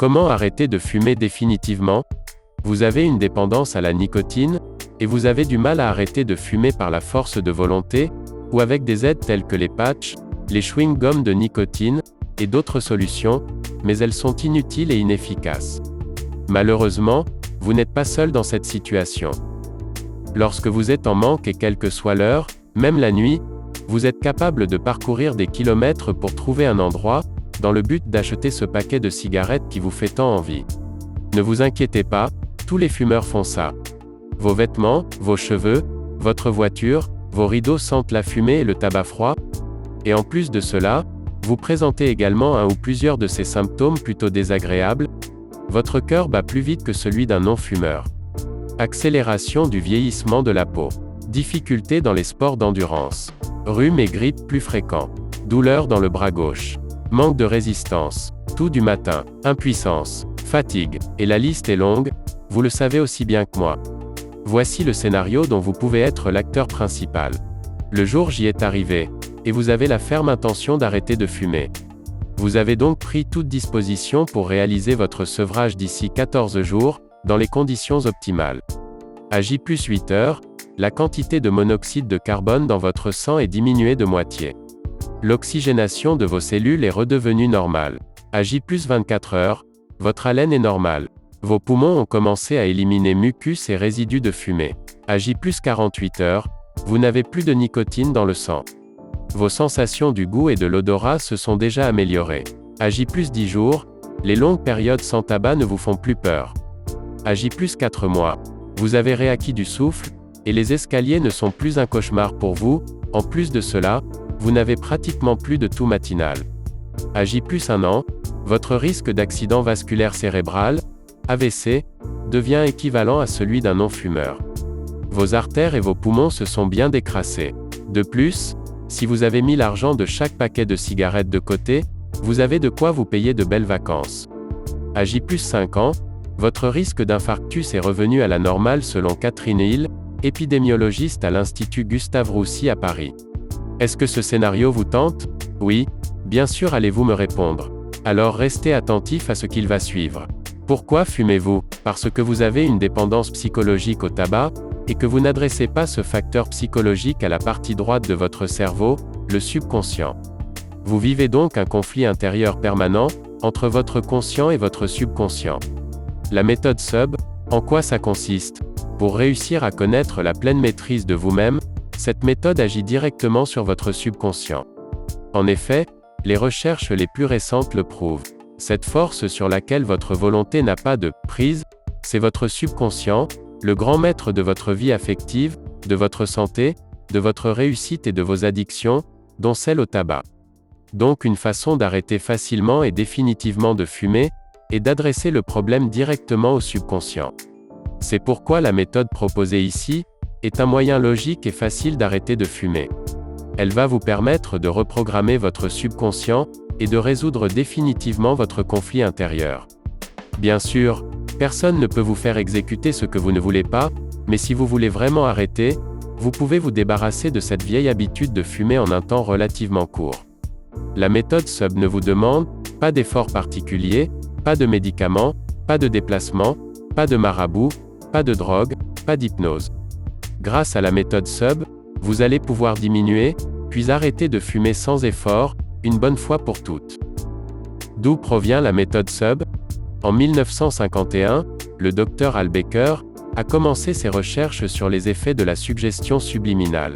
Comment arrêter de fumer définitivement? Vous avez une dépendance à la nicotine, et vous avez du mal à arrêter de fumer par la force de volonté, ou avec des aides telles que les patchs, les chewing-gums de nicotine, et d'autres solutions, mais elles sont inutiles et inefficaces. Malheureusement, vous n'êtes pas seul dans cette situation. Lorsque vous êtes en manque et quelle que soit l'heure, même la nuit, vous êtes capable de parcourir des kilomètres pour trouver un endroit, dans le but d'acheter ce paquet de cigarettes qui vous fait tant envie. Ne vous inquiétez pas, tous les fumeurs font ça. Vos vêtements, vos cheveux, votre voiture, vos rideaux sentent la fumée et le tabac froid. Et en plus de cela, vous présentez également un ou plusieurs de ces symptômes plutôt désagréables. Votre cœur bat plus vite que celui d'un non-fumeur. Accélération du vieillissement de la peau. Difficultés dans les sports d'endurance. Rhume et grippe plus fréquents. Douleurs dans le bras gauche. Manque de résistance. Toux du matin. Impuissance. Fatigue. Et la liste est longue, vous le savez aussi bien que moi. Voici le scénario dont vous pouvez être l'acteur principal. Le jour J est arrivé, et vous avez la ferme intention d'arrêter de fumer. Vous avez donc pris toute disposition pour réaliser votre sevrage d'ici 14 jours, dans les conditions optimales. À J+8 heures, la quantité de monoxyde de carbone dans votre sang est diminuée de moitié. L'oxygénation de vos cellules est redevenue normale. À J+24 heures, votre haleine est normale. Vos poumons ont commencé à éliminer mucus et résidus de fumée. À J+48 heures, vous n'avez plus de nicotine dans le sang. Vos sensations du goût et de l'odorat se sont déjà améliorées. À J+10 jours, les longues périodes sans tabac ne vous font plus peur. À J+4 mois, vous avez réacquis du souffle, et les escaliers ne sont plus un cauchemar pour vous. En plus de cela, vous n'avez pratiquement plus de toux matinale. À J+1 an, votre risque d'accident vasculaire cérébral, AVC, devient équivalent à celui d'un non-fumeur. Vos artères et vos poumons se sont bien décrassés. De plus, si vous avez mis l'argent de chaque paquet de cigarettes de côté, vous avez de quoi vous payer de belles vacances. À J+5 ans, votre risque d'infarctus est revenu à la normale selon Catherine Hill, épidémiologiste à l'Institut Gustave-Roussy à Paris. Est-ce que ce scénario vous tente? Oui, bien sûr allez-vous me répondre. Alors restez attentif à ce qu'il va suivre. Pourquoi fumez-vous? Parce que vous avez une dépendance psychologique au tabac, et que vous n'adressez pas ce facteur psychologique à la partie droite de votre cerveau, le subconscient. Vous vivez donc un conflit intérieur permanent, entre votre conscient et votre subconscient. La méthode SUB, en quoi ça consiste? Pour réussir à connaître la pleine maîtrise de vous-même, cette méthode agit directement sur votre subconscient. En effet, les recherches les plus récentes le prouvent. Cette force sur laquelle votre volonté n'a pas de prise, c'est votre subconscient, le grand maître de votre vie affective, de votre santé, de votre réussite et de vos addictions, dont celle au tabac. Donc une façon d'arrêter facilement et définitivement de fumer, est d'adresser le problème directement au subconscient. C'est pourquoi la méthode proposée ici, est un moyen logique et facile d'arrêter de fumer. Elle va vous permettre de reprogrammer votre subconscient, et de résoudre définitivement votre conflit intérieur. Bien sûr, personne ne peut vous faire exécuter ce que vous ne voulez pas, mais si vous voulez vraiment arrêter, vous pouvez vous débarrasser de cette vieille habitude de fumer en un temps relativement court. La méthode SUB ne vous demande pas d'effort particulier, pas de médicaments, pas de déplacement, pas de marabout, pas de drogue, pas d'hypnose. Grâce à la méthode SUB, vous allez pouvoir diminuer, puis arrêter de fumer sans effort, une bonne fois pour toutes. D'où provient la méthode SUB? En 1951, le Dr Al Baker a commencé ses recherches sur les effets de la suggestion subliminale.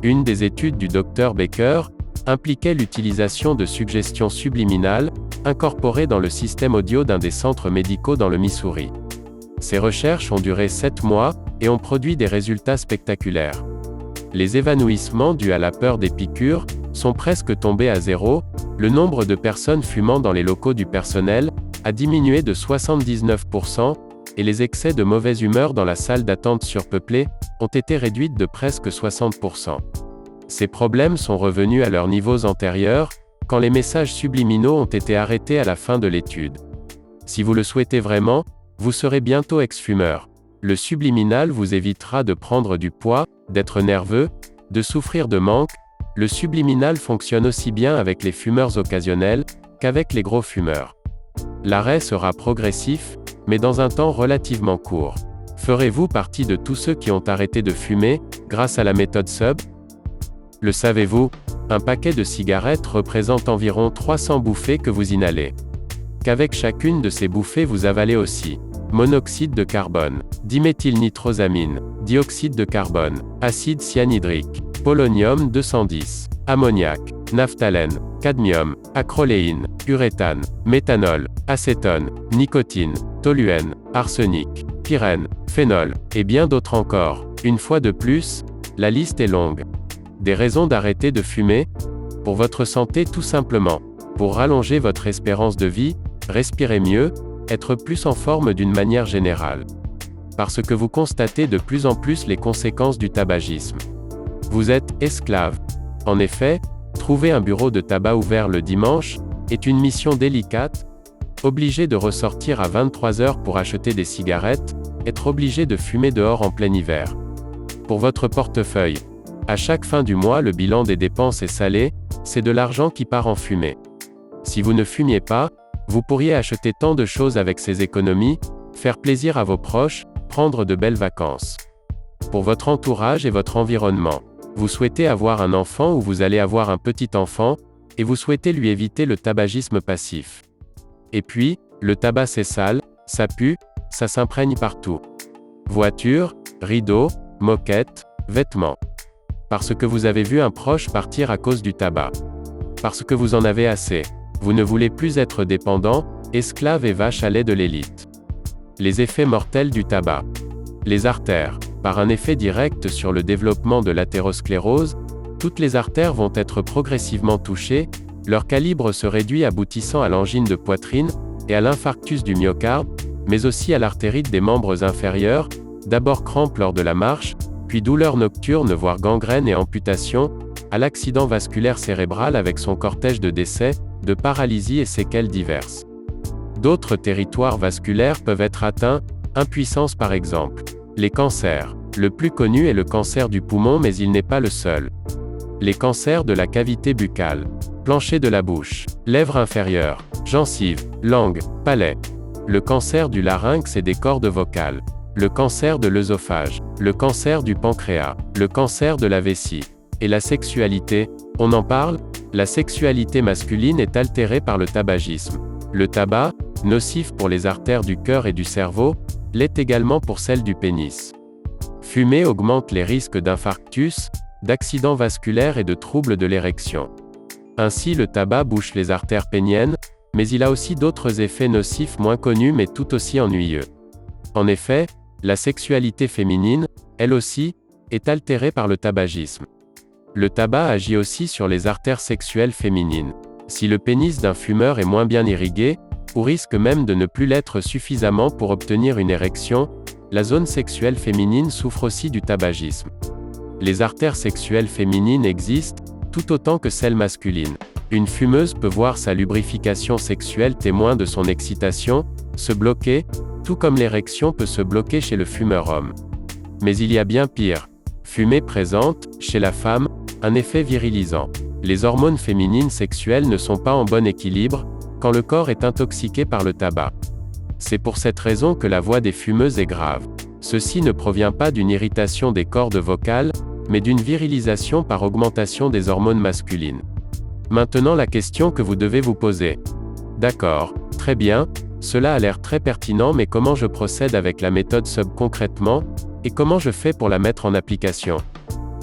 Une des études du Dr Baker impliquait l'utilisation de suggestions subliminales, incorporées dans le système audio d'un des centres médicaux dans le Missouri. Ces recherches ont duré 7 mois, et ont produit des résultats spectaculaires. Les évanouissements dus à la peur des piqûres sont presque tombés à zéro, le nombre de personnes fumant dans les locaux du personnel a diminué de 79%, et les excès de mauvaise humeur dans la salle d'attente surpeuplée ont été réduits de presque 60%. Ces problèmes sont revenus à leurs niveaux antérieurs, quand les messages subliminaux ont été arrêtés à la fin de l'étude. Si vous le souhaitez vraiment, vous serez bientôt ex-fumeur. Le subliminal vous évitera de prendre du poids, d'être nerveux, de souffrir de manque. Le subliminal fonctionne aussi bien avec les fumeurs occasionnels qu'avec les gros fumeurs. L'arrêt sera progressif, mais dans un temps relativement court. Ferez-vous partie de tous ceux qui ont arrêté de fumer, grâce à la méthode SUB? Le savez-vous? Un paquet de cigarettes représente environ 300 bouffées que vous inhalez. Qu'avec chacune de ces bouffées vous avalez aussi monoxyde de carbone, diméthylnitrosamine, dioxyde de carbone, acide cyanhydrique, polonium 210, ammoniac, naphthalène, cadmium, acroléine, uréthane, méthanol, acétone, nicotine, toluène, arsenic, pyrène, phénol, et bien d'autres encore. Une fois de plus, la liste est longue. Des raisons d'arrêter de fumer? Pour votre santé tout simplement. Pour rallonger votre espérance de vie, respirer mieux, être plus en forme d'une manière générale. Parce que vous constatez de plus en plus les conséquences du tabagisme. Vous êtes esclave. En effet, trouver un bureau de tabac ouvert le dimanche est une mission délicate. Obligé de ressortir à 23 heures pour acheter des cigarettes, être obligé de fumer dehors en plein hiver. Pour votre portefeuille, à chaque fin du mois le bilan des dépenses est salé, c'est de l'argent qui part en fumée. Si vous ne fumiez pas, vous pourriez acheter tant de choses avec ces économies, faire plaisir à vos proches, prendre de belles vacances. Pour votre entourage et votre environnement, vous souhaitez avoir un enfant ou vous allez avoir un petit enfant, et vous souhaitez lui éviter le tabagisme passif. Et puis, le tabac c'est sale, ça pue, ça s'imprègne partout. Voiture, rideaux, moquette, vêtements. Parce que vous avez vu un proche partir à cause du tabac. Parce que vous en avez assez. Vous ne voulez plus être dépendant, esclave et vache à lait de l'élite. Les effets mortels du tabac. Les artères. Par un effet direct sur le développement de l'athérosclérose, toutes les artères vont être progressivement touchées, leur calibre se réduit aboutissant à l'angine de poitrine, et à l'infarctus du myocarde, mais aussi à l'artérite des membres inférieurs, d'abord crampes lors de la marche, puis douleurs nocturnes voire gangrène et amputation, à l'accident vasculaire cérébral avec son cortège de décès, de paralysie et séquelles diverses. D'autres territoires vasculaires peuvent être atteints, impuissance par exemple. Les cancers. Le plus connu est le cancer du poumon mais il n'est pas le seul. Les cancers de la cavité buccale, plancher de la bouche, lèvres inférieures, gencives, langue, palais. Le cancer du larynx et des cordes vocales. Le cancer de l'œsophage, le cancer du pancréas, le cancer de la vessie. Et la sexualité, on en parle? La sexualité masculine est altérée par le tabagisme. Le tabac, nocif pour les artères du cœur et du cerveau, l'est également pour celles du pénis. Fumer augmente les risques d'infarctus, d'accidents vasculaires et de troubles de l'érection. Ainsi le tabac bouche les artères péniennes, mais il a aussi d'autres effets nocifs moins connus mais tout aussi ennuyeux. En effet, la sexualité féminine, elle aussi, est altérée par le tabagisme. Le tabac agit aussi sur les artères sexuelles féminines. Si le pénis d'un fumeur est moins bien irrigué, ou risque même de ne plus l'être suffisamment pour obtenir une érection, la zone sexuelle féminine souffre aussi du tabagisme. Les artères sexuelles féminines existent, tout autant que celles masculines. Une fumeuse peut voir sa lubrification sexuelle témoin de son excitation, se bloquer, tout comme l'érection peut se bloquer chez le fumeur homme. Mais il y a bien pire. Fumer présente, chez la femme, un effet virilisant. Les hormones féminines sexuelles ne sont pas en bon équilibre, quand le corps est intoxiqué par le tabac. C'est pour cette raison que la voix des fumeuses est grave. Ceci ne provient pas d'une irritation des cordes vocales, mais d'une virilisation par augmentation des hormones masculines. Maintenant la question que vous devez vous poser. D'accord, très bien, cela a l'air très pertinent mais comment je procède avec la méthode SUB concrètement, et comment je fais pour la mettre en application?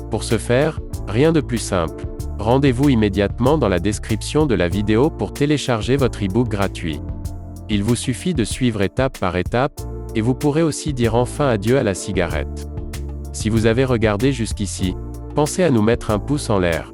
Pour ce faire, rien de plus simple. Rendez-vous immédiatement dans la description de la vidéo pour télécharger votre e-book gratuit. Il vous suffit de suivre étape par étape, et vous pourrez aussi dire enfin adieu à la cigarette. Si vous avez regardé jusqu'ici, pensez à nous mettre un pouce en l'air.